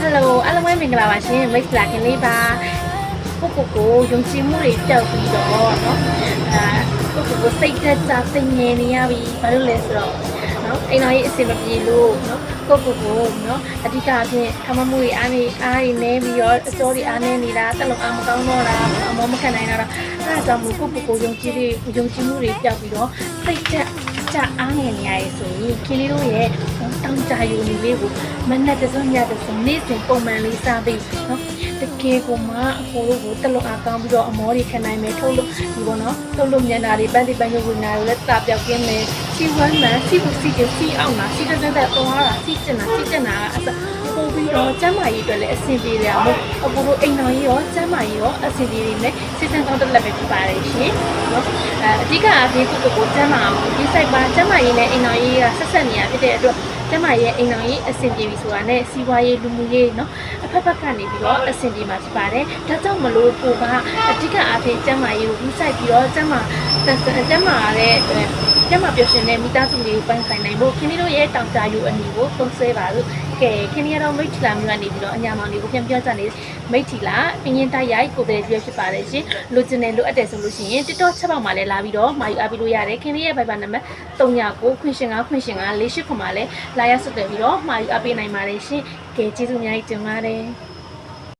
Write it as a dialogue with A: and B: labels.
A: Hello အားလုံးပဲမင်္ဂလာပါရှင်မိတ်ဆွေခင်လေးပါကိုယုံကြည်မှုတွေတောက်ပြီးတော့เนาะကိုစိတ်သက်သာစိတ်ငြိမ်နေရပြီဘာလို့လဲဆိုတော့เนาะအိမ်တော်ကြီးအစီအမပြေလို့เนาะကိုเนาะအဓိကအဖြစ်ခမမှုတွေအားနေပြီးတော့အစိုးရအားနေနေတာတက်လုံးအားမကောင်းတော့တာအမောမခံနိုင်တော့အဲ့ဒါကြောင့်မို့ကိုယုံကြည်မှုတွေတောက်ပြီးတော့စိတ်သက်ကြအားငယ်နေရရဲ့ဆိုရင်ခင်လေးတို့ရဲ့တောင်းကြယူနေလေးကိုမနဲ့တစုံညတစုံနေ့စဉ်ပုံမှန်လေးစားပြီးเนาะတကယ်ကိုမှအကိုတို့ကိုတက်လို့အားကောင်းပြီးတော့အမောတွေခံနိုင်မယ်ထုတ်လို့ဒီပေါ့နော်ထုတ်လို့မျက်နှာတွေပန်းတိပန်းရုပ်ဝင်နာတွေလည်းတာပြောက်ကင်းမယ်စီဝမ်းမှန်စီဘူးစီကစီအောင်လားစီတက်တက်သွားတာစီကျင်တာကအစပို့ပြီးတော့ကျမ်းမာရေးအတွက်လည်းအဆင်ပြေတယ်မို့အကိုတို့အိမ်တော်ကြီးရောကျမ်းမာရေးရောအဆင်ပြေနေမယ်စိတ်ဆန်းကောင်းတက်လက်ပဲဖြစ်ပါတယ်ရှင်နော်အဓိကအဖြစ်ကိုကျမ်းမာအောင်ဒီ site ပါကျမ်းမာရေးနဲ့အိမ်တော်ကြီးကဆက်ဆက်နေရဖြစ်တဲ့အတွက်ကျမ်းမာရေးအိမ်တော်ကြီးအဆင်ပြေပြီဆိုတာနဲ့စီးပွားရေးလူမှုရေးနော်အဖက်ကနေပြီးတော့အဆင်ပြေမှာဖြစ်ပါတယ်ဒါကြောင့်မလို့ကိုကအဓိကအဖြစ်ကျမ်းမာရေးကိုဒီ site ပြီးတော့ကျမ်းမာရတဲ့ကျမ်းမာပျော်ရွှင်တဲ့မိသားစုလေးကိုပန်းဆိုင်နိုင်ဖို့ခင်ဗျတို့ရဲ့တောင်တယူအနီကိုသုံးဆွဲပါလို့ကဲခင်ဗျတို့မိတ်ထီလာမျိုးကနေပြီးတော့အညာမောင်လေးကိုပြန်ပြောကြနေမိတ်ထီလာပင်ရင်တိုက်ရိုက်ကိုယ်တည်းပြောဖြစ်ပါတယ်ရှင်လိုချင်တယ်လိုအပ်တယ်ဆိုလို့ရှိရင် TikTok ချက်ပေါက်မှာလည်းလာပြီးတော့မာယူအားပေးလို့ရတယ်ခင်ဗျရဲ့ Viber နံပါတ်39ခွင့်ရှင်9ခွန်မှာလည်းလာရဆွတ်တယ်ပြီးတော့မာယူအားပေးနိုင်ပါတယ်ရှင်ကဲကျေးဇူးအများကြီးတင်ပါတယ်